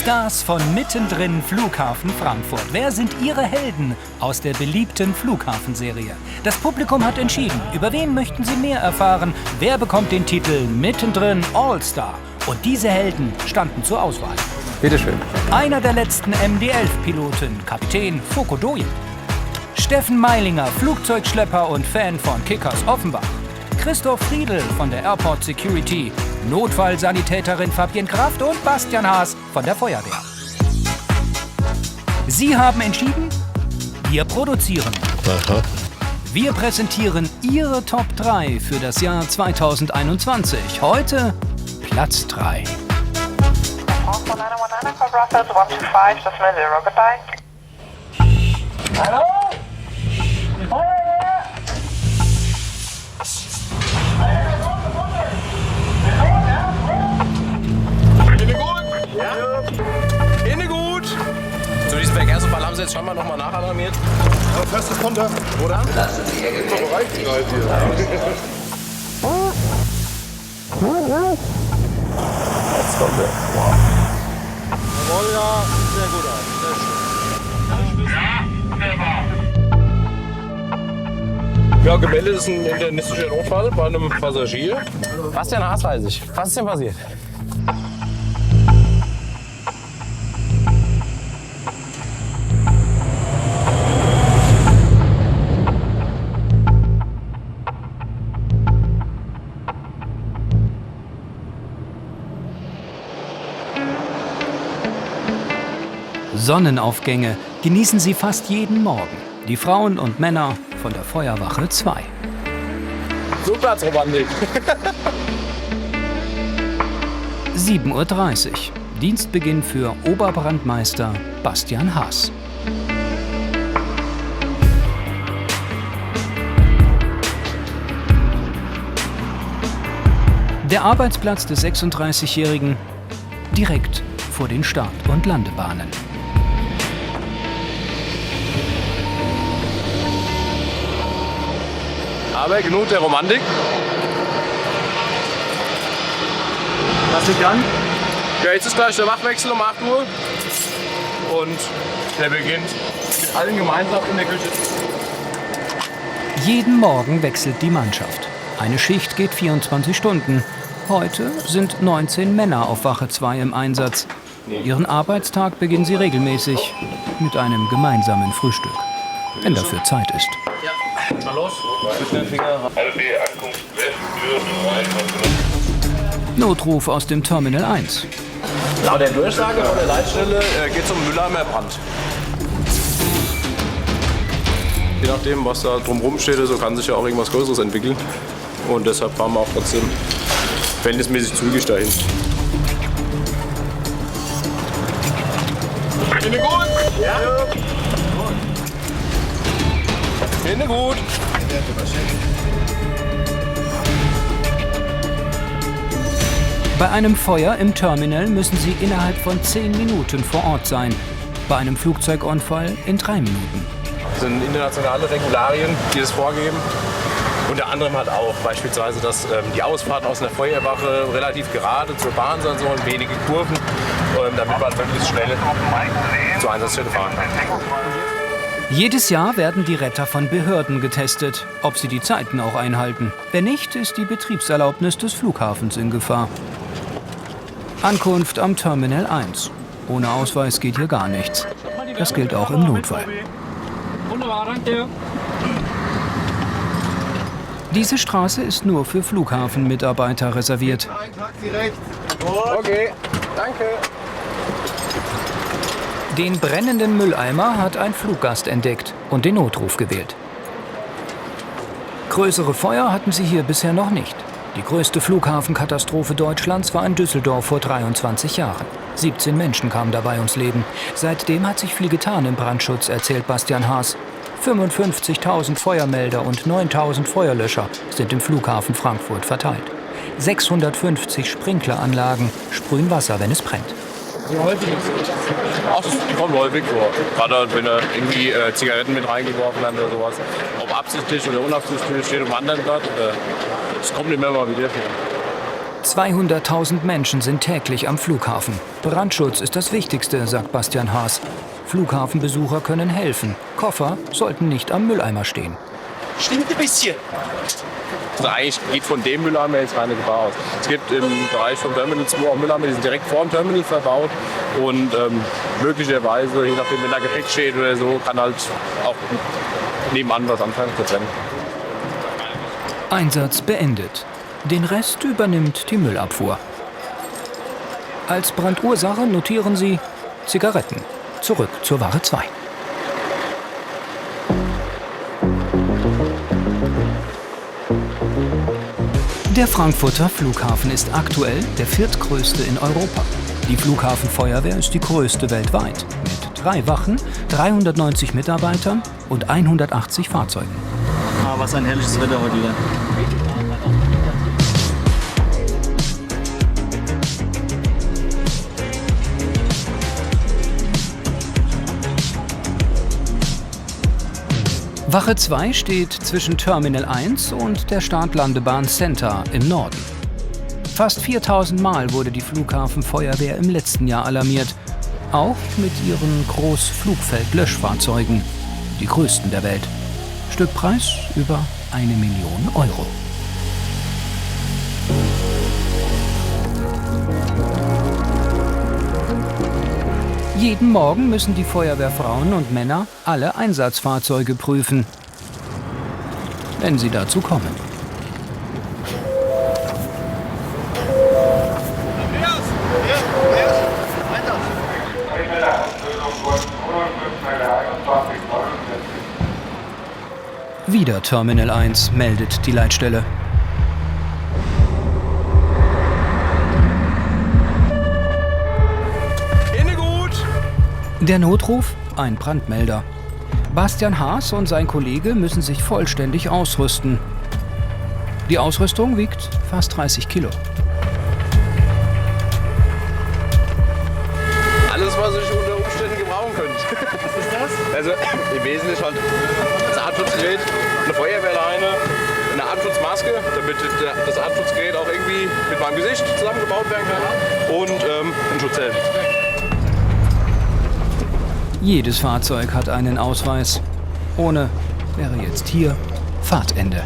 Stars von mittendrin Flughafen Frankfurt. Wer sind ihre Helden aus der beliebten Flughafenserie? Das Publikum hat entschieden. Über wen möchten sie mehr erfahren? Wer bekommt den Titel mittendrin All-Star? Und diese Helden standen zur Auswahl. Bitteschön. Einer der letzten MD-11-Piloten, Kapitän Fokodoyen. Steffen Meilinger, Flugzeugschlepper und Fan von Kickers Offenbach. Christoph Friedl von der Airport Security. Notfallsanitäterin Fabienne Kraft und Bastian Haas von der Feuerwehr. Sie haben entschieden, wir produzieren. Aha. Wir präsentieren Ihre Top 3 für das Jahr 2021. Heute Platz 3. Hallo? Inne gut! Zu diesem Verkehrsunfall haben Sie jetzt schon mal nochmal nachalarmiert? Ja, festes Konter. Oder? Lassen Sie Ihr Gerät. Jetzt kommt er. Jawohl, ja, sehr gut aus. Sehr schön. Ja, gemeldet ist ein internistischer Notfall bei einem Passagier. Bastian Haas weiß ich. Was ist denn passiert? Sonnenaufgänge genießen Sie fast jeden Morgen. Die Frauen und Männer von der Feuerwache 2. Flugplatzromantik. 7:30 Uhr. Dienstbeginn für Oberbrandmeister Bastian Haas. Der Arbeitsplatz des 36-Jährigen direkt vor den Start- und Landebahnen. Aber genug der Romantik. Was liegt an? Ja, jetzt ist gleich der Wachwechsel um 8 Uhr. Und der beginnt mit allen gemeinsam in der Küche. Jeden Morgen wechselt die Mannschaft. Eine Schicht geht 24 Stunden. Heute sind 19 Männer auf Wache 2 im Einsatz. Ihren Arbeitstag beginnen sie regelmäßig mit einem gemeinsamen Frühstück, wenn dafür Zeit ist. Na los, mit den Finger. Notruf aus dem Terminal 1. Laut der Durchsage von der Leitstelle geht es um Mülheimer Brand. Je nachdem, was da drumherum steht, so kann sich ja auch irgendwas Größeres entwickeln. Und deshalb fahren wir auch trotzdem verhältnismäßig zügig dahin. Finde gut! Ja. Finde gut! Bei einem Feuer im Terminal müssen sie innerhalb von 10 Minuten vor Ort sein. Bei einem Flugzeugunfall in 3 Minuten. Das sind internationale Regularien, die das vorgeben. Unter anderem halt auch beispielsweise, dass die Ausfahrten aus einer Feuerwache relativ gerade zur Bahn sein sollen, wenige Kurven, damit man möglichst schnell zur Einsatzstelle fahren kann. Jedes Jahr werden die Retter von Behörden getestet, ob sie die Zeiten auch einhalten. Wenn nicht, ist die Betriebserlaubnis des Flughafens in Gefahr. Ankunft am Terminal 1. Ohne Ausweis geht hier gar nichts. Das gilt auch im Notfall. Wunderbar, danke. Diese Straße ist nur für Flughafenmitarbeiter reserviert. Okay, danke. Den brennenden Mülleimer hat ein Fluggast entdeckt und den Notruf gewählt. Größere Feuer hatten sie hier bisher noch nicht. Die größte Flughafenkatastrophe Deutschlands war in Düsseldorf vor 23 Jahren. 17 Menschen kamen dabei ums Leben. Seitdem hat sich viel getan im Brandschutz, erzählt Bastian Haas. 55.000 Feuermelder und 9.000 Feuerlöscher sind im Flughafen Frankfurt verteilt. 650 Sprinkleranlagen sprühen Wasser, wenn es brennt. Ach, das kommt häufig vor. Gerade wenn er irgendwie Zigaretten mit reingeworfen hat oder sowas. Ob absichtlich oder unabsichtlich, steht am anderen Blatt. Das kommt immer mal wieder vor. 200.000 Menschen sind täglich am Flughafen. Brandschutz ist das Wichtigste, sagt Bastian Haas. Flughafenbesucher können helfen. Koffer sollten nicht am Mülleimer stehen. Stimmt ein bisschen. Also eigentlich geht von dem Mülleimer jetzt keine Gefahr aus. Es gibt im Bereich vom Terminal 2 auch Mülleimer, die sind direkt vor dem Terminal verbaut. Und möglicherweise, je nachdem, wenn da Gepäck steht oder so, kann halt auch nebenan was anfangen zu brennen. Einsatz beendet. Den Rest übernimmt die Müllabfuhr. Als Brandursache notieren sie Zigaretten. Zurück zur Wache 2. Der Frankfurter Flughafen ist aktuell der viertgrößte in Europa. Die Flughafenfeuerwehr ist die größte weltweit, mit 3 Wachen, 390 Mitarbeitern und 180 Fahrzeugen. Ah, was ein herrliches Wetter heute wieder. Wache 2 steht zwischen Terminal 1 und der Startlandebahn Center im Norden. Fast 4000 Mal wurde die Flughafenfeuerwehr im letzten Jahr alarmiert. Auch mit ihren Großflugfeld-Löschfahrzeugen, die größten der Welt. Stückpreis über 1 Million Euro. Jeden Morgen müssen die Feuerwehrfrauen und Männer alle Einsatzfahrzeuge prüfen, wenn sie dazu kommen. Wieder Terminal 1, meldet die Leitstelle. Der Notruf? Ein Brandmelder. Bastian Haas und sein Kollege müssen sich vollständig ausrüsten. Die Ausrüstung wiegt fast 30 Kilo. Alles, was ich unter Umständen gebrauchen könnte. Was ist das? Also im Wesentlichen halt das Atemschutzgerät, eine Feuerwehrleine, eine Atemschutzmaske, damit das Atemschutzgerät auch irgendwie mit meinem Gesicht zusammengebaut werden kann und ein Schutzhelm. Jedes Fahrzeug hat einen Ausweis. Ohne wäre jetzt hier Fahrtende.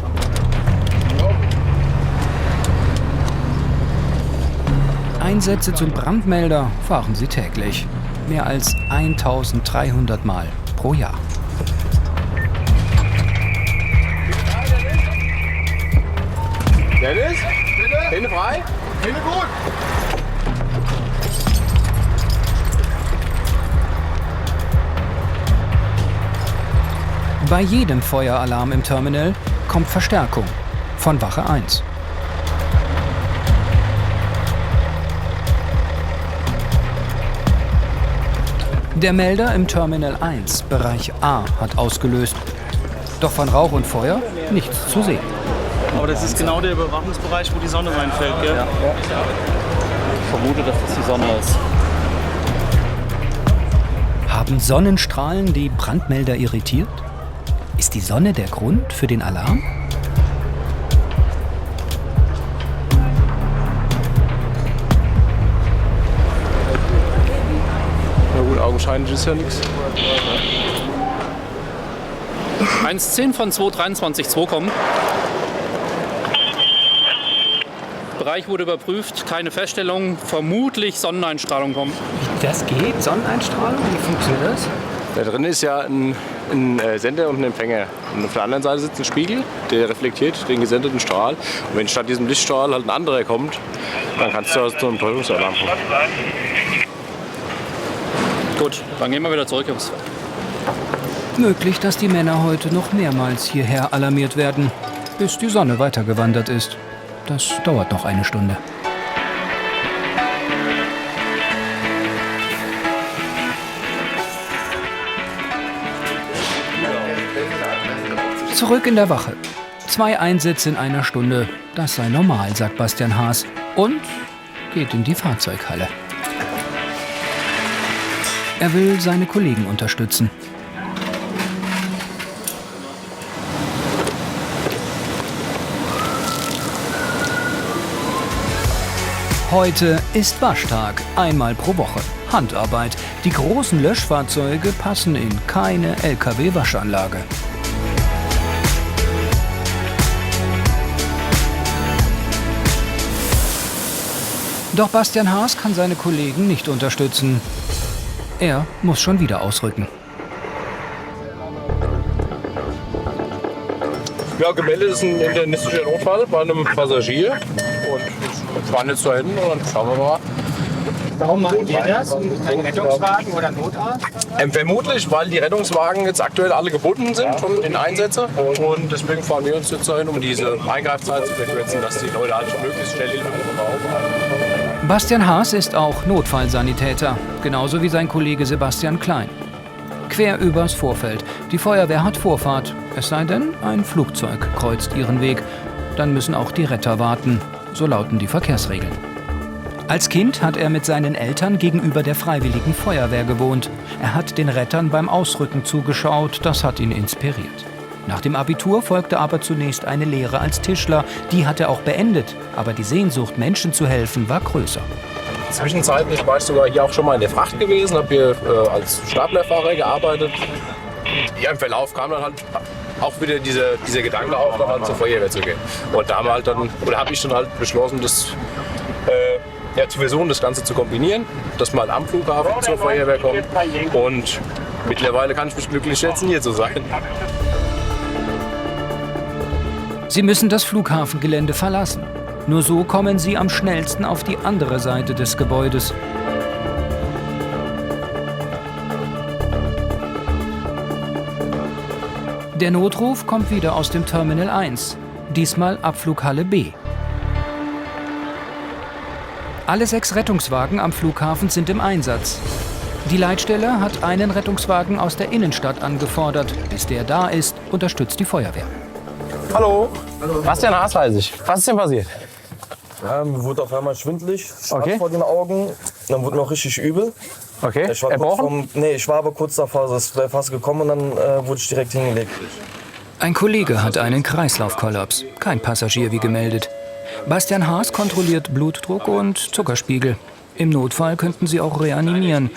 Einsätze zum Brandmelder fahren sie täglich. Mehr als 1300 Mal pro Jahr. Dennis? Bitte? Hände frei? Hände gut. Bei jedem Feueralarm im Terminal kommt Verstärkung von Wache 1. Der Melder im Terminal 1, Bereich A, hat ausgelöst. Doch von Rauch und Feuer nichts zu sehen. Aber das ist genau der Überwachungsbereich, wo die Sonne reinfällt, gell? Ja. Ich vermute, dass das die Sonne ist. Haben Sonnenstrahlen die Brandmelder irritiert? Ist die Sonne der Grund für den Alarm? Na gut, augenscheinlich ist ja nichts. 110 von 223.2 kommen. Bereich wurde überprüft, keine Feststellung, vermutlich Sonneneinstrahlung kommen. Das geht? Sonneneinstrahlung? Wie funktioniert das? Da drin ist ja ein Sender und ein Empfänger. Und auf der anderen Seite sitzt ein Spiegel, der reflektiert den gesendeten Strahl. Und wenn statt diesem Lichtstrahl halt ein anderer kommt, dann kannst du zu einem Täuschungsalarm kommen. Gut, dann gehen wir wieder zurück, Jungs. Möglich, dass die Männer heute noch mehrmals hierher alarmiert werden, bis die Sonne weitergewandert ist. Das dauert noch eine Stunde. Zurück in der Wache. 2 Einsätze in einer Stunde, das sei normal, sagt Bastian Haas. Und geht in die Fahrzeughalle. Er will seine Kollegen unterstützen. Heute ist Waschtag, einmal pro Woche. Handarbeit. Die großen Löschfahrzeuge passen in keine LKW-Waschanlage. Doch Bastian Haas kann seine Kollegen nicht unterstützen. Er muss schon wieder ausrücken. Ja, gemeldet ist ein internistischer Notfall bei einem Passagier. Und wir fahren jetzt da hin und dann schauen wir mal. Warum machen wir das? Ein Rettungswagen oder Notarzt? Vermutlich, weil die Rettungswagen jetzt aktuell alle gebunden sind schon in Einsätze. Und deswegen fahren wir uns jetzt dahin, um diese Eingreifzeit zu verkürzen, dass die Leute halt möglichst schnell Hilfe brauchen. Bastian Haas ist auch Notfallsanitäter, genauso wie sein Kollege Sebastian Klein. Quer übers Vorfeld. Die Feuerwehr hat Vorfahrt, es sei denn, ein Flugzeug kreuzt ihren Weg. Dann müssen auch die Retter warten, so lauten die Verkehrsregeln. Als Kind hat er mit seinen Eltern gegenüber der Freiwilligen Feuerwehr gewohnt. Er hat den Rettern beim Ausrücken zugeschaut, das hat ihn inspiriert. Nach dem Abitur folgte aber zunächst eine Lehre als Tischler. Die hat er auch beendet, aber die Sehnsucht, Menschen zu helfen, war größer. Zwischenzeitlich war ich sogar hier auch schon mal in der Fracht gewesen, habe hier als Staplerfahrer gearbeitet. Ja, im Verlauf kam dann halt auch wieder dieser Gedanke auf, dann halt zur Feuerwehr zu gehen. Und da habe ich dann halt beschlossen, das zu versuchen, das Ganze zu kombinieren, dass man am Flughafen zur Feuerwehr kommt. Und mittlerweile kann ich mich glücklich schätzen, hier zu sein. Sie müssen das Flughafengelände verlassen. Nur so kommen sie am schnellsten auf die andere Seite des Gebäudes. Der Notruf kommt wieder aus dem Terminal 1, diesmal Abflughalle B. Alle 6 Rettungswagen am Flughafen sind im Einsatz. Die Leitstelle hat einen Rettungswagen aus der Innenstadt angefordert. Bis der da ist, unterstützt die Feuerwehr. Hallo. Bastian Haas heiße ich. Was ist denn passiert? Ja, mir wurde auf einmal schwindelig, schwarz vor den Augen. Dann wurde mir auch richtig übel. Okay, Ich war, ich war aber kurz davor, es wäre fast gekommen und dann wurde ich direkt hingelegt. Ein Kollege hat einen Kreislaufkollaps, kein Passagier wie gemeldet. Bastian Haas kontrolliert Blutdruck und Zuckerspiegel. Im Notfall könnten sie auch reanimieren.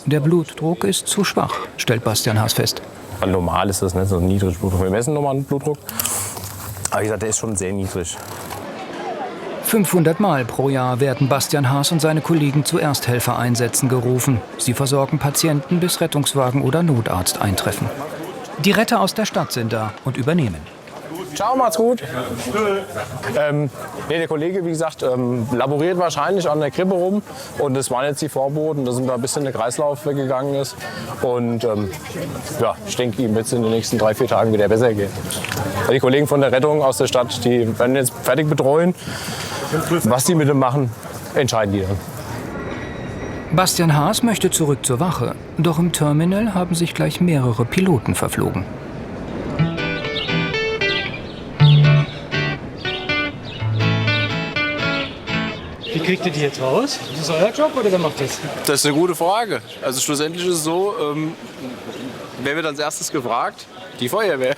Der Blutdruck ist zu schwach, stellt Bastian Haas fest. Normal ist das nicht so niedrig Blutdruck. Wir messen nochmal einen Blutdruck. Aber wie gesagt, der ist schon sehr niedrig. 500 Mal pro Jahr werden Bastian Haas und seine Kollegen zu Ersthelfereinsätzen gerufen. Sie versorgen Patienten, bis Rettungswagen oder Notarzt eintreffen. Die Retter aus der Stadt sind da und übernehmen. Ciao, macht's gut. Der Kollege, wie gesagt, laboriert wahrscheinlich an der Krippe rum. Und das waren jetzt die Vorboten, dass ihm da ein bisschen der Kreislauf weggegangen ist. Und ich denke, ihm wird es in den nächsten 3-4 Tagen wieder besser gehen. Die Kollegen von der Rettung aus der Stadt, die werden jetzt fertig betreuen. Was die mit ihm machen, entscheiden die dann. Bastian Haas möchte zurück zur Wache. Doch im Terminal haben sich gleich mehrere Piloten verflogen. Wie kriegt ihr die jetzt raus? Ist das euer Job oder wer macht das? Das ist eine gute Frage. Also schlussendlich ist es so, wer wird als erstes gefragt? Die Feuerwehr.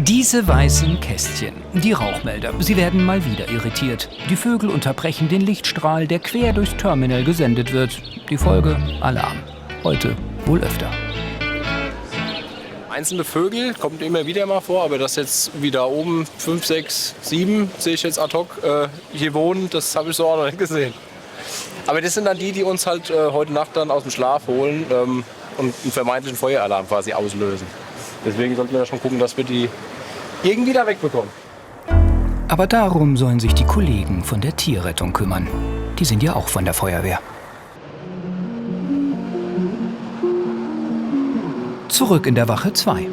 Diese weißen Kästchen, die Rauchmelder, sie werden mal wieder irritiert. Die Vögel unterbrechen den Lichtstrahl, der quer durchs Terminal gesendet wird. Die Folge: Alarm. Heute wohl öfter. Einzelne Vögel kommt immer wieder mal vor, aber dass jetzt wie da oben 5, 6, 7 sehe ich jetzt ad hoc hier wohnen, das habe ich so auch noch nicht gesehen. Aber das sind dann die uns halt heute Nacht dann aus dem Schlaf holen und einen vermeintlichen Feueralarm quasi auslösen. Deswegen sollten wir da schon gucken, dass wir die irgendwie da wegbekommen. Aber darum sollen sich die Kollegen von der Tierrettung kümmern. Die sind ja auch von der Feuerwehr. Zurück in der Wache 2.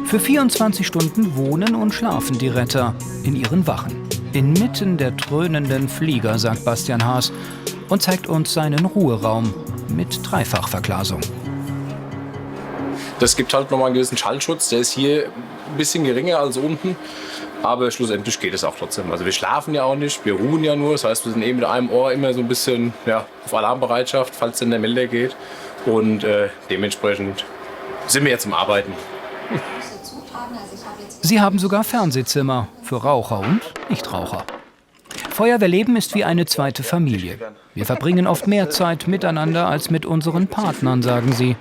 Für 24 Stunden wohnen und schlafen die Retter in ihren Wachen. Inmitten der dröhnenden Flieger, sagt Bastian Haas und zeigt uns seinen Ruheraum mit Dreifachverglasung. Das gibt halt nochmal einen gewissen Schallschutz. Der ist hier ein bisschen geringer als unten. Aber schlussendlich geht es auch trotzdem. Also wir schlafen ja auch nicht, wir ruhen ja nur. Das heißt, wir sind mit einem Ohr immer so ein bisschen auf Alarmbereitschaft, falls denn der Melder geht. Und dementsprechend sind wir jetzt zum Arbeiten. Sie haben sogar Fernsehzimmer für Raucher und Nichtraucher. Feuerwehrleben ist wie eine zweite Familie. Wir verbringen oft mehr Zeit miteinander als mit unseren Partnern, sagen sie.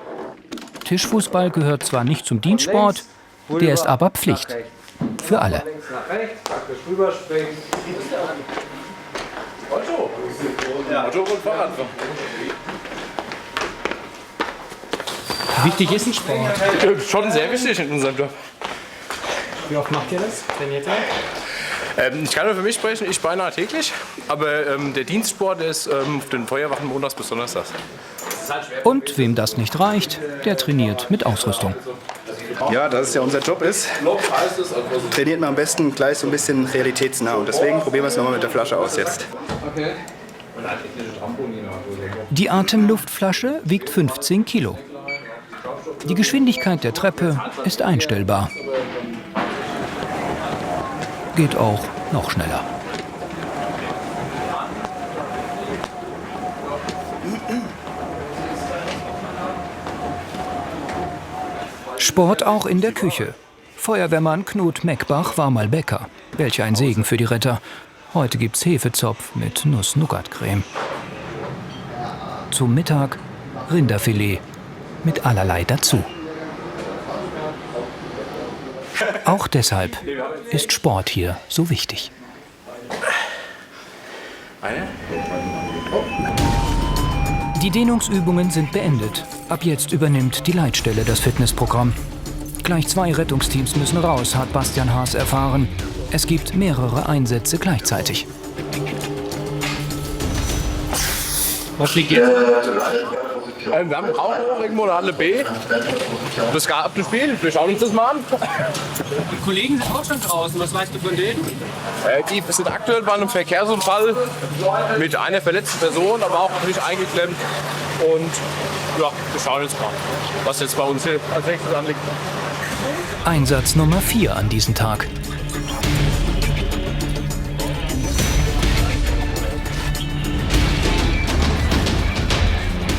Tischfußball gehört zwar nicht zum Dienstsport, der ist aber Pflicht. Für alle. Wichtig ist ein Sport. Schon sehr wichtig in unserem Job. Wie oft macht ihr das? Trainiert ihr? Ich kann nur für mich sprechen, ich beinahe täglich. Aber der Dienstsport ist auf den Feuerwachen montags bis donnerstags. Und wem das nicht reicht, der trainiert mit Ausrüstung. Ja, dass es ja unser Job ist, trainiert man am besten gleich so ein bisschen realitätsnah. Und deswegen probieren wir es nochmal mit der Flasche aus jetzt. Die Atemluftflasche wiegt 15 Kilo. Die Geschwindigkeit der Treppe ist einstellbar. Geht auch noch schneller. Sport auch in der Küche. Feuerwehrmann Knut Meckbach war mal Bäcker. Welch ein Segen für die Retter. Heute gibt's Hefezopf mit Nuss-Nougat-Creme. Zum Mittag Rinderfilet mit allerlei dazu. Auch deshalb ist Sport hier so wichtig. Die Dehnungsübungen sind beendet. Ab jetzt übernimmt die Leitstelle das Fitnessprogramm. Gleich 2 Rettungsteams müssen raus, hat Bastian Haas erfahren. Es gibt mehrere Einsätze gleichzeitig. Was liegt jetzt? Wir haben einen Rauchrohr irgendwo in der Halle B. Das gab ein Spiel, wir schauen uns das mal an. Die Kollegen sind auch schon draußen. Was weißt du von denen? Die sind aktuell bei einem Verkehrsunfall mit einer verletzten Person, aber auch natürlich eingeklemmt. Und ja, wir schauen jetzt mal, was jetzt bei uns hier als nächstes anliegt. Einsatz Nummer 4 an diesem Tag.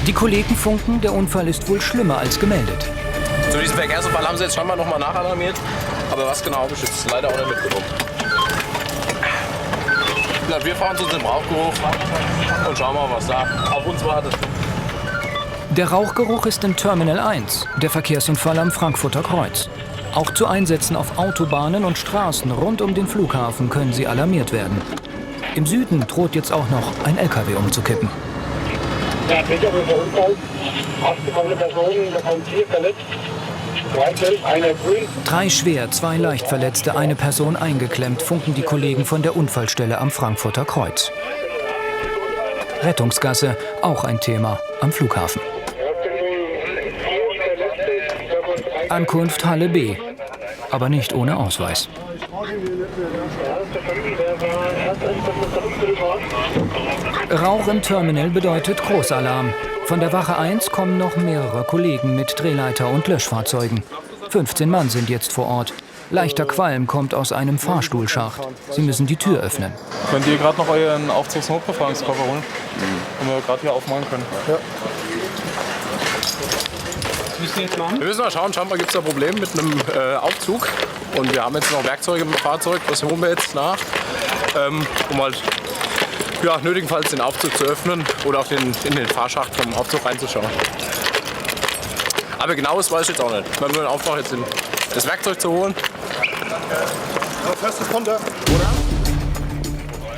Die Kollegen funken, der Unfall ist wohl schlimmer als gemeldet. Zu diesem Verkehrsunfall haben sie jetzt scheinbar nochmal nachalarmiert. Aber was genau habe ich jetzt leider auch nicht mitgenommen. Ja, wir fahren zu unserem Rauchgeruch und schauen mal, was da auf uns wartet. Der Rauchgeruch ist im Terminal 1, der Verkehrsunfall am Frankfurter Kreuz. Auch zu Einsätzen auf Autobahnen und Straßen rund um den Flughafen können sie alarmiert werden. Im Süden droht jetzt auch noch ein LKW umzukippen. Ja, sicher, der Unfall. Aufgekommene Personen, davon 4 verletzt. 2 gelb, einer grün. 3 schwer, 2 leicht Verletzte, eine Person eingeklemmt, funken die Kollegen von der Unfallstelle am Frankfurter Kreuz. Rettungsgasse, auch ein Thema am Flughafen. Ankunft Halle B, aber nicht ohne Ausweis. Rauch im Terminal bedeutet Großalarm. Von der Wache 1 kommen noch mehrere Kollegen mit Drehleiter und Löschfahrzeugen. 15 Mann sind jetzt vor Ort. Leichter Qualm kommt aus einem Fahrstuhlschacht. Sie müssen die Tür öffnen. Könnt ihr gerade noch euren Aufzugsnotbefragungskoffer holen? Den wir gerade hier aufmachen können. Ja. Wir müssen mal schauen, scheinbar gibt es da Probleme mit einem Aufzug. Und wir haben jetzt noch Werkzeuge im Fahrzeug, das holen wir jetzt nach, um halt nötigenfalls den Aufzug zu öffnen oder auch in den Fahrschacht vom Aufzug reinzuschauen. Aber genaues weiß ich jetzt auch nicht. Wir müssen einfach jetzt das Werkzeug zu holen. First Responder, oder?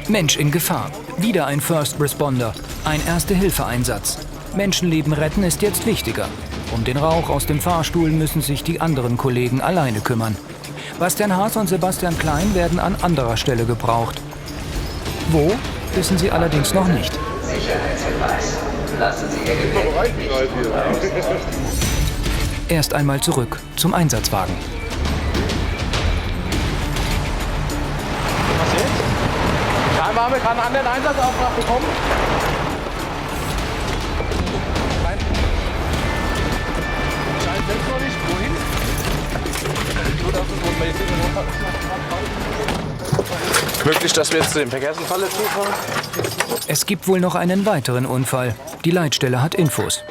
Mensch in Gefahr. Wieder ein First Responder. Ein Erste-Hilfe-Einsatz. Menschenleben retten ist jetzt wichtiger. Um den Rauch aus dem Fahrstuhl müssen sich die anderen Kollegen alleine kümmern. Bastian Haas und Sebastian Klein werden an anderer Stelle gebraucht. Wo, wissen sie allerdings noch nicht. Sicherheitshinweis. Lassen Sie Ihr Gepäck nicht zu Hause. Erst einmal zurück zum Einsatzwagen. Scheinbar haben wir gerade einen anderen Einsatzauftrag bekommen. Möglich, dass wir jetzt zu dem Verkehrsunfall zufahren? Es gibt wohl noch einen weiteren Unfall. Die Leitstelle hat Infos.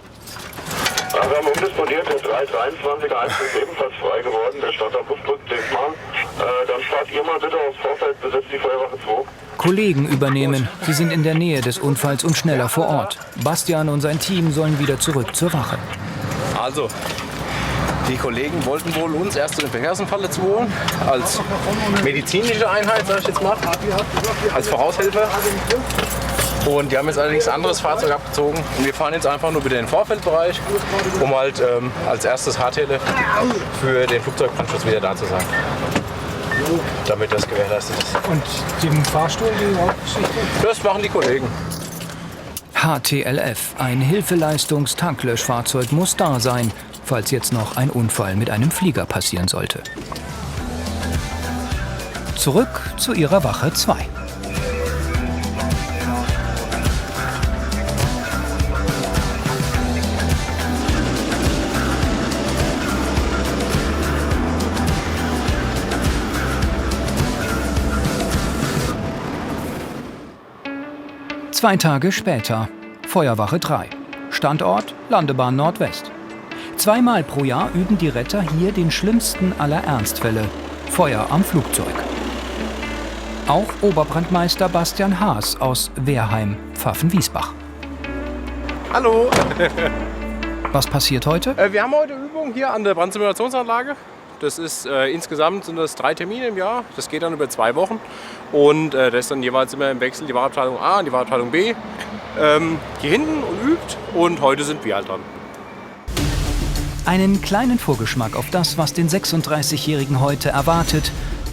Wir haben umdisponiert, der 323er 1 ist ebenfalls frei geworden, der Stadtbus drückt 10 Mal. Dann fahrt ihr mal bitte aufs Vorfeld, besetzt die Feuerwache 2. Kollegen übernehmen. Sie sind in der Nähe des Unfalls und schneller vor Ort. Bastian und sein Team sollen wieder zurück zur Wache. Also, die Kollegen wollten wohl uns erst zu den Verkehrsunfall dazu holen, als medizinische Einheit, sag ich jetzt mal, als Voraushelfer. Und die haben jetzt allerdings ein anderes Fahrzeug abgezogen. Und wir fahren jetzt einfach nur wieder in den Vorfeldbereich, um halt als erstes Hardtail für den Flugzeugbrandschutz wieder da zu sein. Damit das gewährleistet ist. Und den Fahrstuhl, die Hauptgeschichte? Das machen die Kollegen. HTLF, ein Hilfeleistungs-Tanklöschfahrzeug, muss da sein, falls jetzt noch ein Unfall mit einem Flieger passieren sollte. Zurück zu ihrer Wache 2. Zwei Tage später, Feuerwache 3. Standort Landebahn Nordwest. Zweimal pro Jahr üben die Retter hier den schlimmsten aller Ernstfälle: Feuer am Flugzeug. Auch Oberbrandmeister Bastian Haas aus Wehrheim, Pfaffenwiesbach. Hallo! Was passiert heute? Wir haben heute Übung hier an der Brandsimulationsanlage. Das ist insgesamt sind das 3 Termine im Jahr. Das geht dann über 2 Wochen. Und das ist dann jeweils immer im Wechsel die Wahlabteilung A und die Wahlabteilung B. Hier hinten und übt. Und heute sind wir halt dran. Einen kleinen Vorgeschmack auf das, was den 36-Jährigen heute erwartet,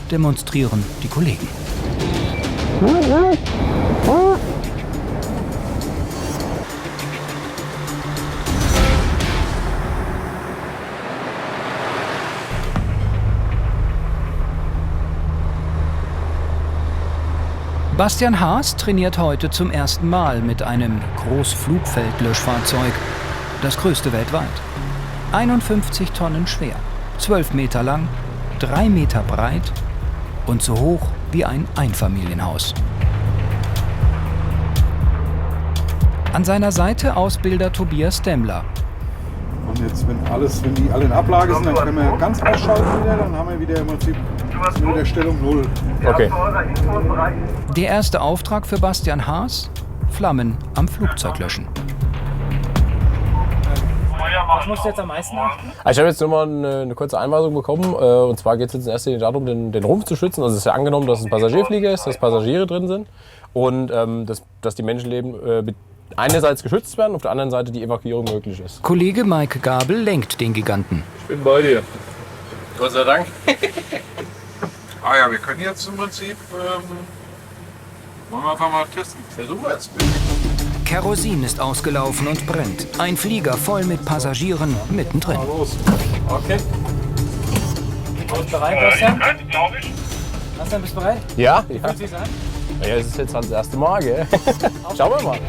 demonstrieren die Kollegen. Bastian Haas trainiert heute zum ersten Mal mit einem Großflugfeldlöschfahrzeug, das größte weltweit. 51 Tonnen schwer, 12 Meter lang, 3 Meter breit und so hoch wie ein Einfamilienhaus. An seiner Seite Ausbilder Tobias Demmler. Und jetzt, wenn die alle in Ablage sind, dann können wir ganz ausschalten wieder, dann haben wir wieder im Prinzip der Stellung 0. Okay. Der erste Auftrag für Bastian Haas: Flammen am Flugzeug löschen. Was musst du jetzt am meisten achten? Ich habe jetzt nur mal eine kurze Einweisung bekommen. Und zwar geht es jetzt in erster Linie darum, den Rumpf zu schützen. Also es ist ja angenommen, dass es ein Passagierflieger ist, dass Passagiere drin sind und dass die Menschenleben einerseits geschützt werden, auf der anderen Seite die Evakuierung möglich ist. Kollege Maike Gabel lenkt den Giganten. Ich bin bei dir. Gott sei Dank. Ja, wir können jetzt im Prinzip, wollen wir einfach mal testen. Versuchen wir jetzt. Kerosin ist ausgelaufen und brennt. Ein Flieger voll mit Passagieren mittendrin. Los. Okay. Und bereit, Bastian? Bastian, bist du bereit? Ja? Wie fühlt sich's an? Ja, es ist jetzt halt das erste Mal, gell? Schauen wir mal.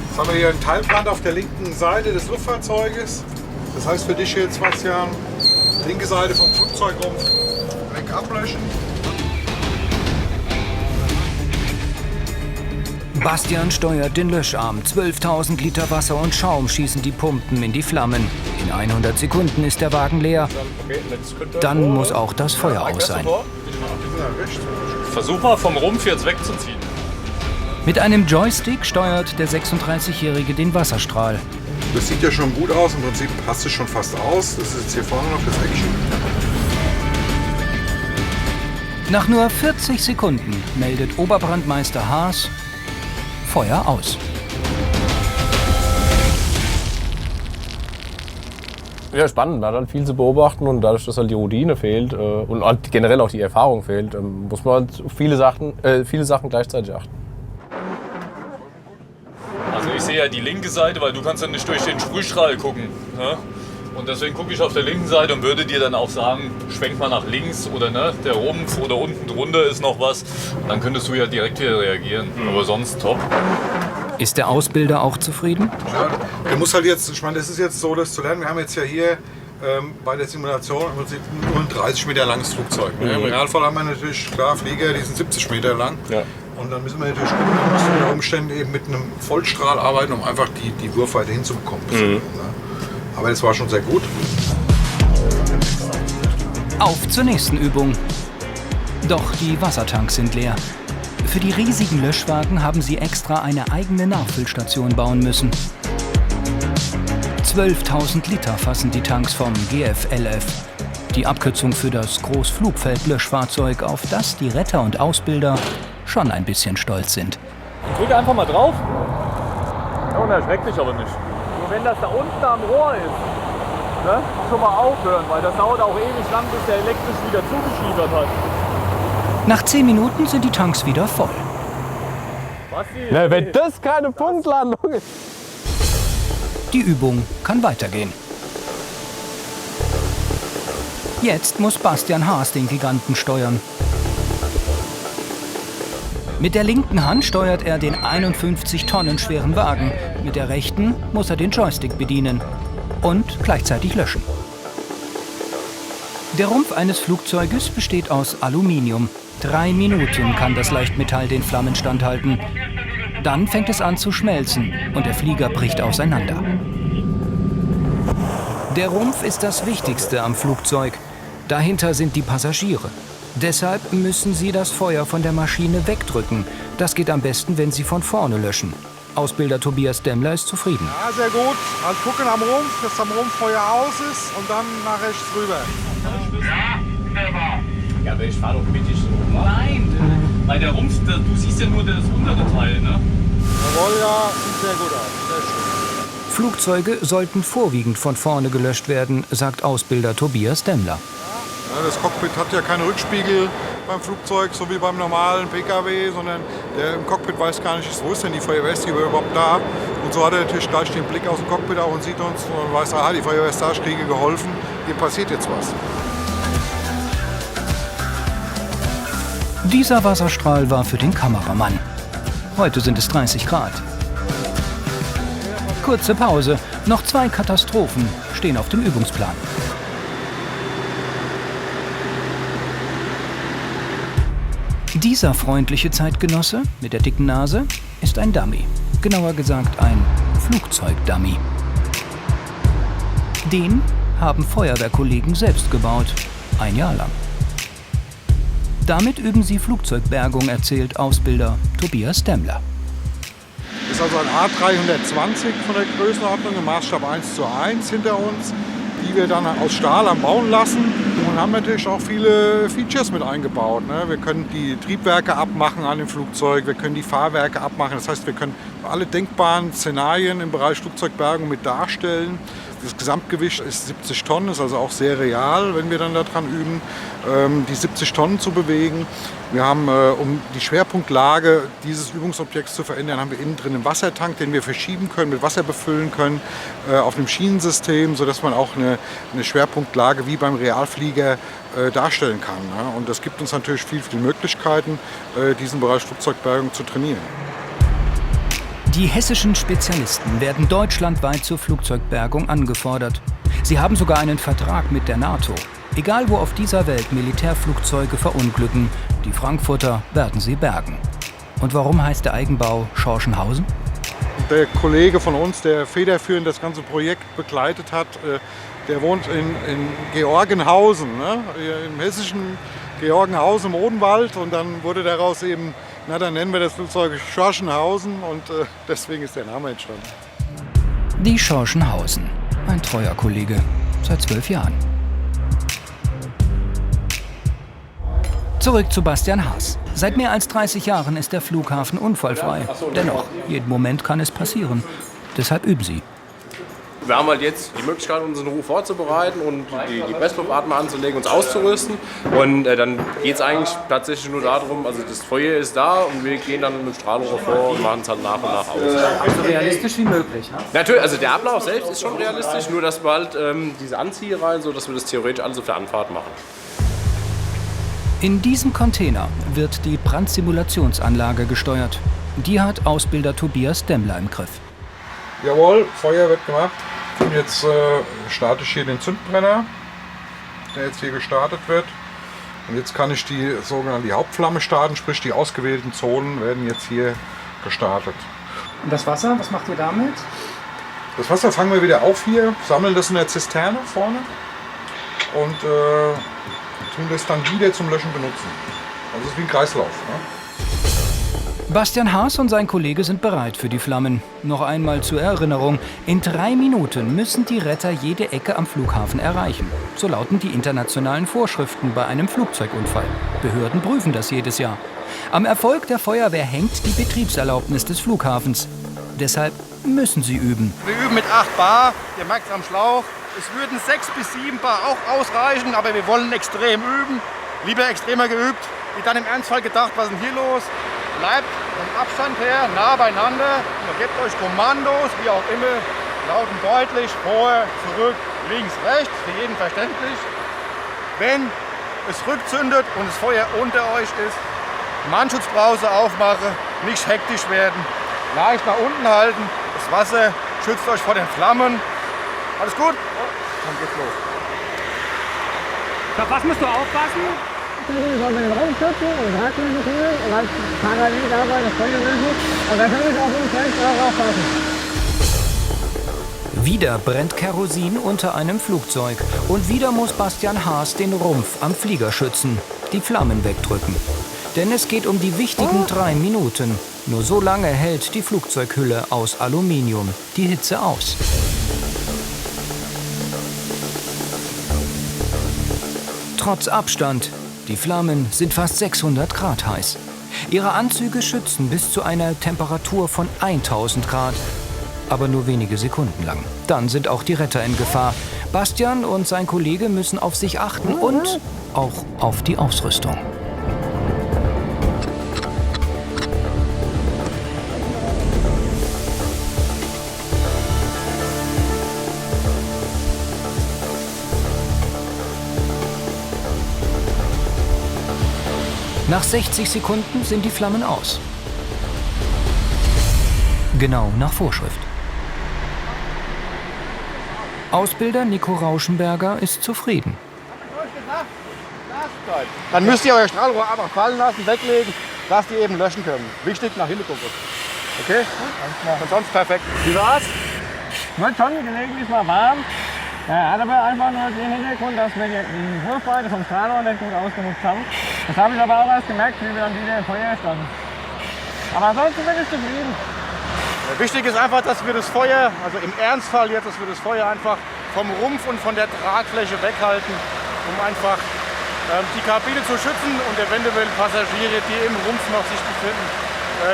Jetzt haben wir hier einen Teilbrand auf der linken Seite des Luftfahrzeuges. Das heißt für dich jetzt, Bastian, linke Seite vom Flugzeugrumpf weg ablöschen. Bastian steuert den Löscharm. 12.000 Liter Wasser und Schaum schießen die Pumpen in die Flammen. In 100 Sekunden ist der Wagen leer. Dann muss auch das Feuer aus sein. Versuch mal vom Rumpf jetzt wegzuziehen. Mit einem Joystick steuert der 36-Jährige den Wasserstrahl. Das sieht ja schon gut aus, im Prinzip passt es schon fast aus. Das ist jetzt hier vorne noch das Action. Nach nur 40 Sekunden meldet Oberbrandmeister Haas: Feuer aus. Ja, spannend. Man hat halt viel zu beobachten und dadurch, dass halt die Routine fehlt und halt generell auch die Erfahrung fehlt, muss man halt auf viele Sachen gleichzeitig achten. Also ich sehe ja die linke Seite, weil du kannst ja nicht durch den Sprühstrahl gucken. Ne? Und deswegen gucke ich auf der linken Seite und würde dir dann auch sagen, schwenk mal nach links oder ne, der Rumpf oder unten drunter ist noch was. Und dann könntest du ja direkt wieder reagieren. Aber sonst top. Ist der Ausbilder auch zufrieden? Ja, der muss halt jetzt, ich meine, das ist jetzt so, das zu lernen. Wir haben jetzt ja hier bei der Simulation im Prinzip nur ein 30 Meter langes Flugzeug. Ne? Im Realfall haben wir natürlich, klar, Flieger, die sind 70 Meter lang. Ja. Und dann müssen wir natürlich gucken, wir müssen unter Umständen eben mit einem Vollstrahl arbeiten, um einfach die Wurfweite hinzubekommen. Ne? Aber das war schon sehr gut. Auf zur nächsten Übung. Doch die Wassertanks sind leer. Für die riesigen Löschwagen haben sie extra eine eigene Nachfüllstation bauen müssen. 12.000 Liter fassen die Tanks vom GFLF. Die Abkürzung für das Großflugfeld-Löschfahrzeug, auf das die Retter und Ausbilder schon ein bisschen stolz sind. Drück einfach mal drauf. Ja, und erschreckt dich aber nicht. Nur wenn das da unten am Rohr ist, ne, schon mal aufhören, weil das dauert auch ewig lang, bis der elektrisch wieder zugeschiebert hat. Nach 10 Minuten sind die Tanks wieder voll. Na, wenn das keine Punktlandung ist. Die Übung kann weitergehen. Jetzt muss Bastian Haas den Giganten steuern. Mit der linken Hand steuert er den 51 Tonnen schweren Wagen. Mit der rechten muss er den Joystick bedienen und gleichzeitig löschen. Der Rumpf eines Flugzeuges besteht aus Aluminium. 3 Minuten kann das Leichtmetall den Flammen standhalten. Dann fängt es an zu schmelzen und der Flieger bricht auseinander. Der Rumpf ist das Wichtigste am Flugzeug. Dahinter sind die Passagiere. Deshalb müssen sie das Feuer von der Maschine wegdrücken. Das geht am besten, wenn sie von vorne löschen. Ausbilder Tobias Demmler ist zufrieden. Ja, sehr gut. Also gucken am Rumpf, dass am Rumpf Feuer aus ist und dann nach rechts rüber. Ja, aber ich fahr doch mittig so. Nein, weil der Rumpf, du siehst ja nur das untere Teil, ne? Jawohl, ja, sieht sehr gut aus. Sehr schön. Flugzeuge sollten vorwiegend von vorne gelöscht werden, sagt Ausbilder Tobias Demmler. Ja, das Cockpit hat ja keine Rückspiegel beim Flugzeug, so wie beim normalen PKW, sondern der im Cockpit weiß gar nicht, wo ist denn die Feuerwehr, ist die überhaupt da? Und so hat er natürlich gleich den Blick aus dem Cockpit auch und sieht uns und weiß, aha, die Feuerwehr ist da, ich kriege geholfen, hier passiert jetzt was. Dieser Wasserstrahl war für den Kameramann. Heute sind es 30 Grad. Kurze Pause. Noch 2 Katastrophen stehen auf dem Übungsplan. Dieser freundliche Zeitgenosse mit der dicken Nase ist ein Dummy. Genauer gesagt ein Flugzeugdummy. Den haben Feuerwehrkollegen selbst gebaut. 1 Jahr lang. Damit üben sie Flugzeugbergung, erzählt Ausbilder Tobias Demmler. Das ist also ein A320 von der Größenordnung, im Maßstab 1:1 hinter uns, die wir dann aus Stahl am Bauen lassen und haben natürlich auch viele Features mit eingebaut. Wir können die Triebwerke abmachen an dem Flugzeug, wir können die Fahrwerke abmachen. Das heißt, wir können alle denkbaren Szenarien im Bereich Flugzeugbergung mit darstellen. Das Gesamtgewicht ist 70 Tonnen, ist also auch sehr real, wenn wir dann daran üben, die 70 Tonnen zu bewegen. Wir haben, um die Schwerpunktlage dieses Übungsobjekts zu verändern, haben wir innen drin einen Wassertank, den wir verschieben können, mit Wasser befüllen können, auf einem Schienensystem, sodass man auch eine Schwerpunktlage wie beim Realflieger darstellen kann. Und das gibt uns natürlich viele Möglichkeiten, diesen Bereich Flugzeugbergung zu trainieren. Die hessischen Spezialisten werden deutschlandweit zur Flugzeugbergung angefordert. Sie haben sogar einen Vertrag mit der NATO. Egal wo auf dieser Welt Militärflugzeuge verunglücken, die Frankfurter werden sie bergen. Und warum heißt der Eigenbau Schorschenhausen? Der Kollege von uns, der federführend das ganze Projekt begleitet hat, der wohnt in Georgenhausen, ne? Im hessischen Georgenhausen im Odenwald. Und dann wurde daraus eben, na dann nennen wir das Flugzeug Schorschenhausen und deswegen ist der Name entstanden. Die Schorschenhausen, ein treuer Kollege, seit 12 Jahren. Zurück zu Bastian Haas. Seit mehr als 30 Jahren ist der Flughafen unfallfrei. Dennoch, jeden Moment kann es passieren. Deshalb üben sie. Wir haben halt jetzt die Möglichkeit, unseren Ruf vorzubereiten und die Pressluftatmer anzulegen, uns auszurüsten. Und dann geht es eigentlich tatsächlich nur darum, also das Feuer ist da und wir gehen dann mit Strahlung vor und machen es halt nach und nach aus. So realistisch wie möglich. Ne? Natürlich, also der Ablauf selbst ist schon realistisch, nur dass wir halt diese Anziehereien, so dass wir das theoretisch alles auf der Anfahrt machen. In diesem Container wird die Brandsimulationsanlage gesteuert. Die hat Ausbilder Tobias Demmler im Griff. Jawohl, Feuer wird gemacht. Und jetzt starte ich hier den Zündbrenner, der jetzt hier gestartet wird. Und jetzt kann ich die sogenannte Hauptflamme starten, sprich die ausgewählten Zonen werden jetzt hier gestartet. Und das Wasser, was macht ihr damit? Das Wasser fangen wir wieder auf hier, sammeln das in der Zisterne vorne und tun das dann wieder zum Löschen benutzen. Also es ist wie ein Kreislauf. Ne? Bastian Haas und sein Kollege sind bereit für die Flammen. Noch einmal zur Erinnerung, in 3 Minuten müssen die Retter jede Ecke am Flughafen erreichen. So lauten die internationalen Vorschriften bei einem Flugzeugunfall. Behörden prüfen das jedes Jahr. Am Erfolg der Feuerwehr hängt die Betriebserlaubnis des Flughafens. Deshalb müssen sie üben. Wir üben mit 8 Bar, ihr merkt es am Schlauch. Es würden 6 bis 7 Bar auch ausreichen, aber wir wollen extrem üben. Lieber extremer geübt, wie dann im Ernstfall gedacht, was ist denn hier los? Bleibt vom Abstand her nah beieinander, gebt euch Kommandos, wie auch immer, laut und deutlich, vor, zurück, links, rechts, für jeden verständlich. Wenn es rückzündet und das Feuer unter euch ist, Mannschutzbrause aufmachen, nicht hektisch werden, leicht nach unten halten, das Wasser schützt euch vor den Flammen. Alles gut? Dann geht's los. Auf was musst du aufpassen? Ich soll meinen Raum schützen und Radlösen kühlen und dann parallel dabei das Feuer löschen. Und dann kann ich auf den Feld drauf aufpassen. Wieder brennt Kerosin unter einem Flugzeug. Und wieder muss Bastian Haas den Rumpf am Flieger schützen, die Flammen wegdrücken. Denn es geht um die wichtigen 3 Minuten. Nur so lange hält die Flugzeughülle aus Aluminium die Hitze aus. Trotz Abstand, die Flammen sind fast 600 Grad heiß. Ihre Anzüge schützen bis zu einer Temperatur von 1000 Grad. Aber nur wenige Sekunden lang. Dann sind auch die Retter in Gefahr. Bastian und sein Kollege müssen auf sich achten und auch auf die Ausrüstung. Nach 60 Sekunden sind die Flammen aus. Genau nach Vorschrift. Ausbilder Nico Rauschenberger ist zufrieden. Dann müsst ihr euer Strahlrohr einfach fallen lassen, weglegen, dass die eben löschen können. Wichtig, nach hinten gucken. Okay? Und sonst perfekt. Wie war's? Wird schon gelegentlich mal warm. Ja, hat aber einfach nur den Hintergrund, dass wir die Wurfweite vom Strahlrohr nicht gut ausgenutzt haben. Das habe ich aber auch erst gemerkt, wie wir dann wieder im Feuer standen. Aber ansonsten bin ich zufrieden. Ja, wichtig ist einfach, dass wir das Feuer, also im Ernstfall jetzt, dass wir das Feuer einfach vom Rumpf und von der Tragfläche weghalten, um einfach die Kabine zu schützen und eventuell Passagiere, die im Rumpf noch sich befinden,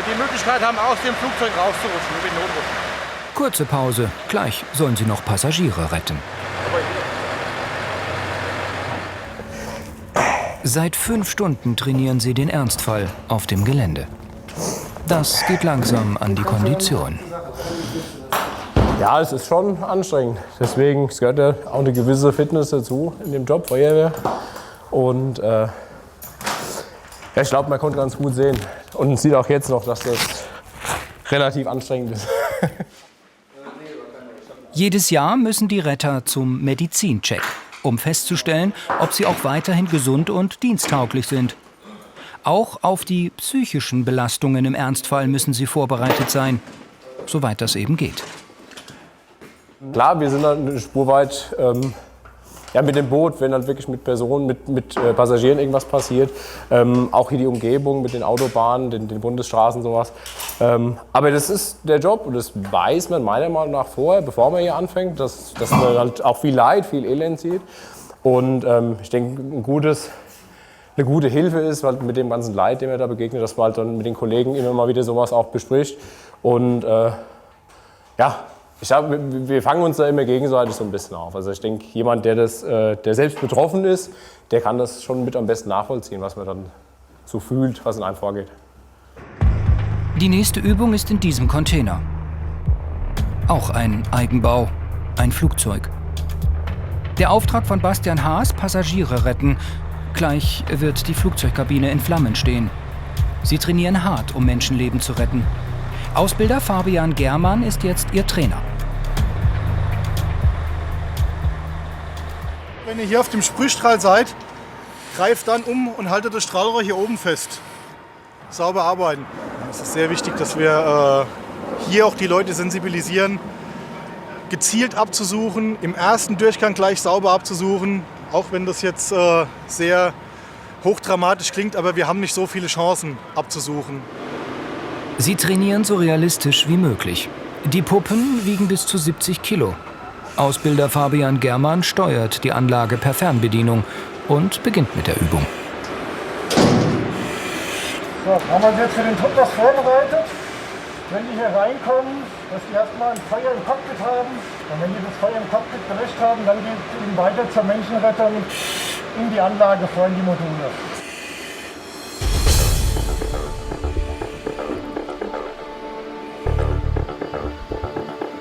die Möglichkeit haben, aus dem Flugzeug rauszurutschen mit den Notruf. Kurze Pause, gleich sollen sie noch Passagiere retten. Seit 5 Stunden trainieren sie den Ernstfall auf dem Gelände. Das geht langsam an die Kondition. Ja, es ist schon anstrengend. Deswegen es gehört ja auch eine gewisse Fitness dazu in dem Job Feuerwehr. Und ja, ich glaube, man konnte ganz gut sehen. Und man sieht auch jetzt noch, dass das relativ anstrengend ist. Jedes Jahr müssen die Retter zum Medizincheck, um festzustellen, ob sie auch weiterhin gesund und diensttauglich sind. Auch auf die psychischen Belastungen im Ernstfall müssen sie vorbereitet sein, soweit das eben geht. Klar, wir sind dann eine Spur weit mit dem Boot, wenn dann wirklich mit Personen, mit Passagieren irgendwas passiert. Auch hier die Umgebung mit den Autobahnen, den Bundesstraßen, sowas. Aber das ist der Job und das weiß man meiner Meinung nach vorher, bevor man hier anfängt, dass man halt auch viel Leid, viel Elend sieht. Und ich denke, eine gute Hilfe ist, weil mit dem ganzen Leid, dem er da begegnet, dass man halt dann mit den Kollegen immer mal wieder sowas auch bespricht. Und ich glaube, wir fangen uns da immer gegenseitig so ein bisschen auf. Also ich denke, jemand, der selbst betroffen ist, der kann das schon mit am besten nachvollziehen, was man dann so fühlt, was in einem vorgeht. Die nächste Übung ist in diesem Container. Auch ein Eigenbau, ein Flugzeug. Der Auftrag von Bastian Haas, Passagiere retten. Gleich wird die Flugzeugkabine in Flammen stehen. Sie trainieren hart, um Menschenleben zu retten. Ausbilder Fabian Germann ist jetzt ihr Trainer. Wenn ihr hier auf dem Sprühstrahl seid, greift dann um und haltet das Strahlrohr hier oben fest. Sauber arbeiten. Es ist sehr wichtig, dass wir hier auch die Leute sensibilisieren, gezielt abzusuchen, im ersten Durchgang gleich sauber abzusuchen, Auch wenn das jetzt sehr hochdramatisch klingt, aber wir haben nicht so viele Chancen abzusuchen. Sie trainieren so realistisch wie möglich. Die Puppen wiegen bis zu 70 Kilo. Ausbilder Fabian Germann steuert die Anlage per Fernbedienung und beginnt mit der Übung. So, haben wir jetzt für den Trupp was vorbereitet. Wenn die hier reinkommen, dass die erstmal ein Feuer im Cockpit haben. Und wenn die das Feuer im Cockpit gelöscht haben, dann geht es eben weiter zur Menschenrettung in die Anlage vor, in die Module.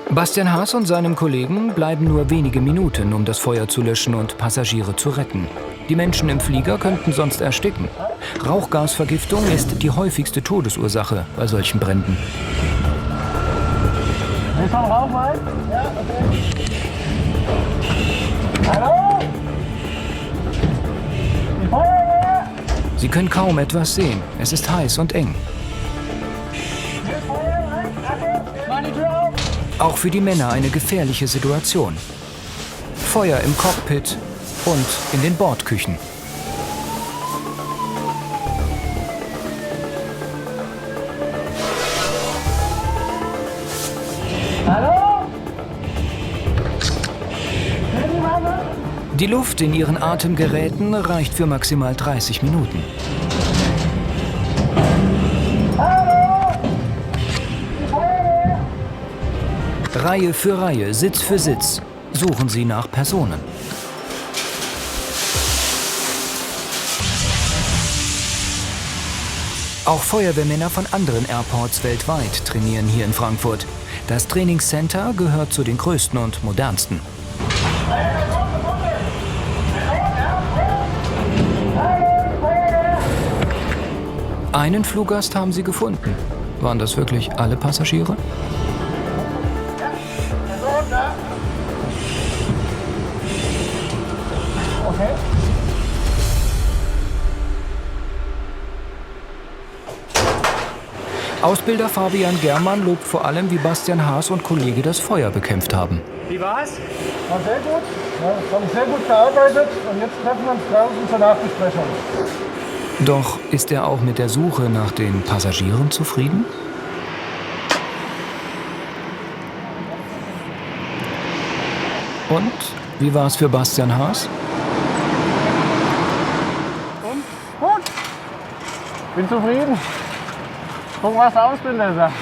Bastian Haas und seinem Kollegen bleiben nur wenige Minuten, um das Feuer zu löschen und Passagiere zu retten. Die Menschen im Flieger könnten sonst ersticken. Rauchgasvergiftung ist die häufigste Todesursache bei solchen Bränden. Willst du noch Rauch rein? Ja, okay. Hallo? Die Feuerwehr? Sie können kaum etwas sehen. Es ist heiß und eng. Mach die Tür auf! Auch für die Männer eine gefährliche Situation. Feuer im Cockpit und in den Bordküchen. Hallo? Die Luft in ihren Atemgeräten reicht für maximal 30 Minuten. Reihe für Reihe, Sitz für Sitz suchen sie nach Personen. Auch Feuerwehrmänner von anderen Airports weltweit trainieren hier in Frankfurt. Das Trainingscenter gehört zu den größten und modernsten. Einen Fluggast haben sie gefunden. Waren das wirklich alle Passagiere? Okay. Ausbilder Fabian Germann lobt vor allem, wie Bastian Haas und Kollege das Feuer bekämpft haben. Wie war's? War sehr gut. Ja, haben sehr gut gearbeitet und jetzt treffen wir uns draußen zur Nachbesprechung. Doch ist er auch mit der Suche nach den Passagieren zufrieden? Und wie war es für Bastian Haas? Und? Gut. Bin zufrieden. Gucken, was der Ausbilder sagt.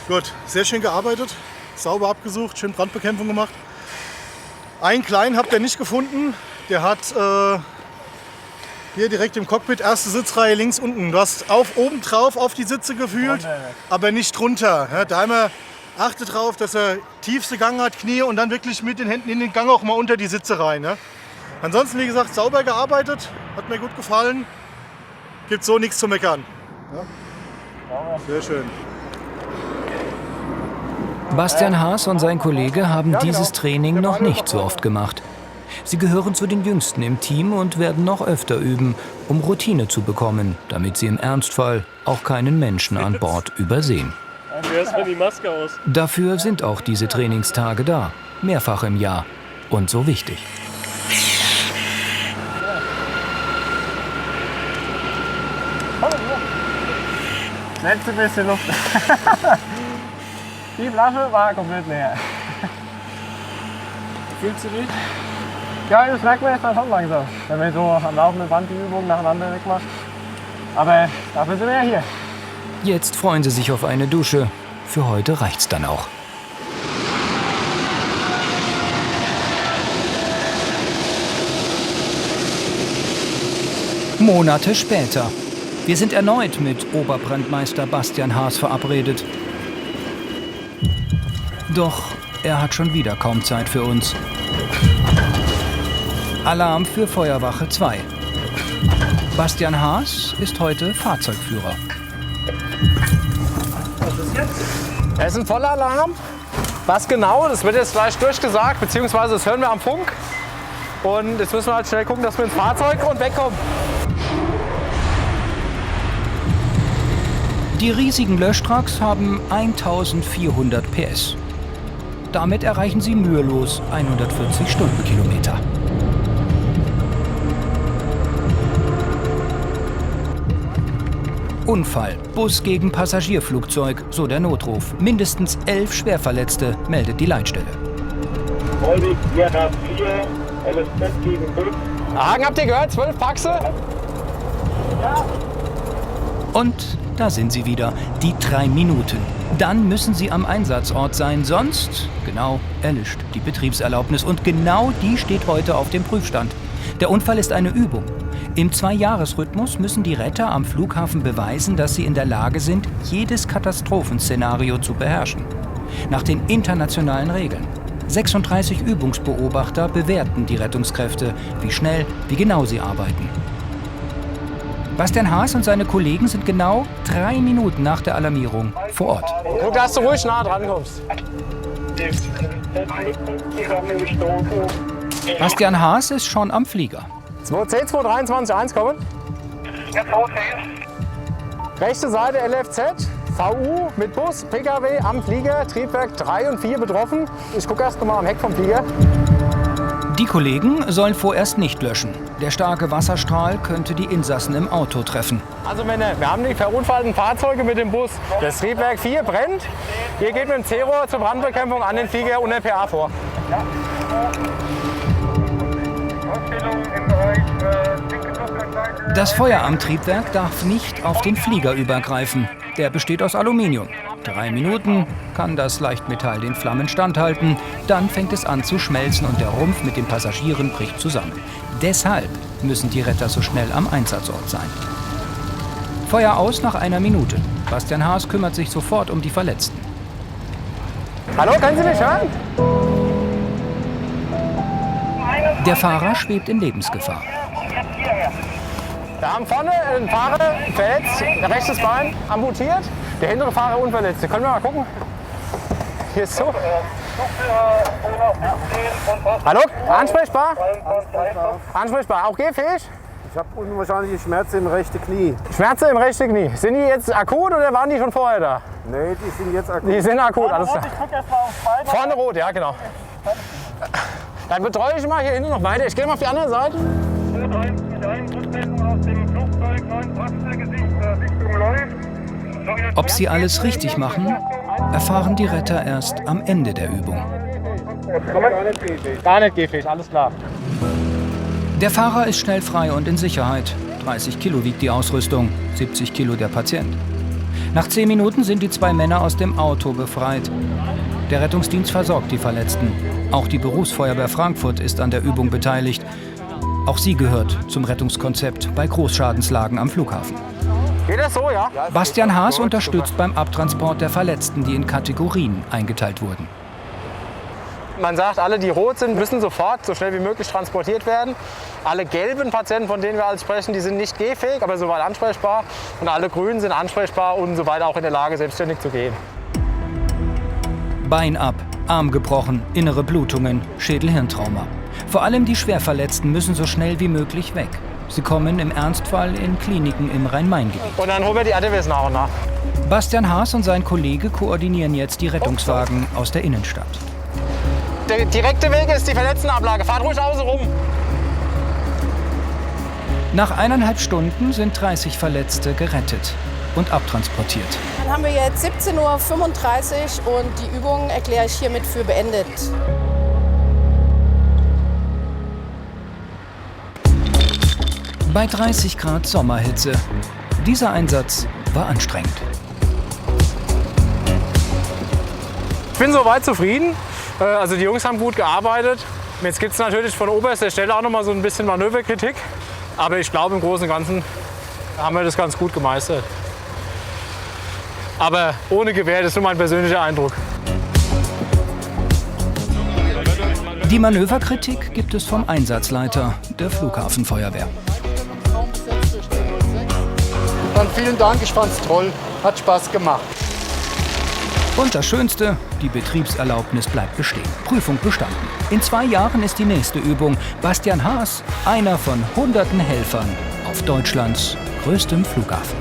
Gut, sehr schön gearbeitet, sauber abgesucht, schön Brandbekämpfung gemacht. Einen kleinen habt ihr nicht gefunden, der hat hier direkt im Cockpit, erste Sitzreihe links unten. Du hast oben drauf auf die Sitze gefühlt, aber nicht drunter. Ja, da haben wir achtet drauf, dass er tiefste Gang hat, Knie und dann wirklich mit den Händen in den Gang auch mal unter die Sitze rein. Ja. Ansonsten, wie gesagt, sauber gearbeitet, hat mir gut gefallen. Gibt so nichts zu meckern. Ja. Sehr schön. Bastian Haas und sein Kollege haben dieses Training noch nicht so oft gemacht. Sie gehören zu den Jüngsten im Team und werden noch öfter üben, um Routine zu bekommen, damit sie im Ernstfall auch keinen Menschen an Bord übersehen. Erstmal die Maske aus. Dafür sind auch diese Trainingstage da, mehrfach im Jahr und so wichtig. Letzte bisschen Luft. Die Flasche war komplett leer. Fühlst du dich? Ja, das merkt man jetzt dann schon langsam, wenn man so am laufenden Band die Übungen nacheinander wegmacht. Aber dafür sind wir ja hier. Jetzt freuen sie sich auf eine Dusche. Für heute reicht's dann auch. Monate später. Wir sind erneut mit Oberbrandmeister Bastian Haas verabredet. Doch er hat schon wieder kaum Zeit für uns. Alarm für Feuerwache 2. Bastian Haas ist heute Fahrzeugführer. Was ist jetzt? Es ist ein Vollalarm. Was genau, das wird jetzt gleich durchgesagt, beziehungsweise das hören wir am Funk. Und jetzt müssen wir halt schnell gucken, dass wir ins Fahrzeug und wegkommen. Die riesigen Löschtrucks haben 1400 PS. Damit erreichen sie mühelos 140 Stundenkilometer. Unfall. Bus gegen Passagierflugzeug, so der Notruf. Mindestens 11 Schwerverletzte, meldet die Leitstelle. Holdig, Gera 4, LSZ gegen 5. Hagen, habt ihr gehört? 12 Paxe? Ja. Und da sind sie wieder, die 3 Minuten. Dann müssen sie am Einsatzort sein, sonst, genau, erlischt die Betriebserlaubnis. Und genau die steht heute auf dem Prüfstand. Der Unfall ist eine Übung. Im 2-Jahres-Rhythmus müssen die Retter am Flughafen beweisen, dass sie in der Lage sind, jedes Katastrophenszenario zu beherrschen. Nach den internationalen Regeln. 36 Übungsbeobachter bewerten die Rettungskräfte, wie schnell, wie genau sie arbeiten. Bastian Haas und seine Kollegen sind genau 3 Minuten nach der Alarmierung vor Ort. Guck, dass du ruhig nah dran kommst. Bastian Haas ist schon am Flieger. 210, 223, 1 kommen. Rechte Seite LFZ, VU mit Bus, PKW am Flieger, Triebwerk 3 und 4 betroffen. Ich gucke erst mal am Heck vom Flieger. Die Kollegen sollen vorerst nicht löschen. Der starke Wasserstrahl könnte die Insassen im Auto treffen. Also Männer, wir haben die verunfallten Fahrzeuge mit dem Bus. Das Triebwerk 4 brennt. Hier geht mit dem C-Rohr zur Brandbekämpfung an den Flieger und der PA vor. Das Feuer am Triebwerk darf nicht auf den Flieger übergreifen. Der besteht aus Aluminium. 3 Minuten kann das Leichtmetall den Flammen standhalten. Dann fängt es an zu schmelzen und der Rumpf mit den Passagieren bricht zusammen. Deshalb müssen die Retter so schnell am Einsatzort sein. Feuer aus nach 1 Minute. Bastian Haas kümmert sich sofort um die Verletzten. Hallo, können Sie mich hören? Der Fahrer schwebt in Lebensgefahr. Wir haben vorne einen Fahrer verletzt, rechtes Bein amputiert, der hintere Fahrer unverletzt. Können wir mal gucken? Hier ist so. Hallo, ansprechbar? Ansprechbar, auch gehfähig? Ich habe unwahrscheinliche Schmerzen im rechten Knie. Schmerzen im rechten Knie. Sind die jetzt akut oder waren die schon vorher da? Nee, die sind jetzt akut. Die sind akut, alles klar. Vorne rot, ja genau. Dann betreue ich mal hier hinten noch weiter. Ich gehe mal auf die andere Seite. Ob sie alles richtig machen, erfahren die Retter erst am Ende der Übung. Gar nicht gehfähig, alles klar. Der Fahrer ist schnell frei und in Sicherheit. 30 Kilo wiegt die Ausrüstung, 70 Kilo der Patient. Nach 10 Minuten sind die 2 Männer aus dem Auto befreit. Der Rettungsdienst versorgt die Verletzten. Auch die Berufsfeuerwehr Frankfurt ist an der Übung beteiligt. Auch sie gehört zum Rettungskonzept bei Großschadenslagen am Flughafen. Geht das so, ja? Bastian Haas unterstützt beim Abtransport der Verletzten, die in Kategorien eingeteilt wurden. Man sagt, alle, die rot sind, müssen sofort so schnell wie möglich transportiert werden. Alle gelben Patienten, von denen wir alles sprechen, die sind nicht gehfähig, aber soweit ansprechbar. Und alle grünen sind ansprechbar und soweit auch in der Lage, selbstständig zu gehen. Bein ab, Arm gebrochen, innere Blutungen, Schädel-Hirntrauma. Vor allem die Schwerverletzten müssen so schnell wie möglich weg. Sie kommen im Ernstfall in Kliniken im Rhein-Main-Gebiet. Und dann holen wir die ATWs nach und nach. Bastian Haas und sein Kollege koordinieren jetzt die Rettungswagen aus der Innenstadt. Der direkte Weg ist die Verletztenablage. Fahrt ruhig außen rum. Nach 1,5 Stunden sind 30 Verletzte gerettet und abtransportiert. Dann haben wir jetzt 17:35 Uhr und die Übung erkläre ich hiermit für beendet. Bei 30 Grad Sommerhitze. Dieser Einsatz war anstrengend. Ich bin soweit zufrieden. Also die Jungs haben gut gearbeitet. Jetzt gibt es natürlich von oberster Stelle auch noch mal so ein bisschen Manöverkritik. Aber ich glaube, im Großen und Ganzen haben wir das ganz gut gemeistert. Aber ohne Gewehr, das ist nur mein persönlicher Eindruck. Die Manöverkritik gibt es vom Einsatzleiter der Flughafenfeuerwehr. Dann vielen Dank, ich fand's toll, hat Spaß gemacht. Und das Schönste, die Betriebserlaubnis bleibt bestehen. Prüfung bestanden. In 2 Jahren ist die nächste Übung. Bastian Haas, einer von hunderten Helfern auf Deutschlands größtem Flughafen.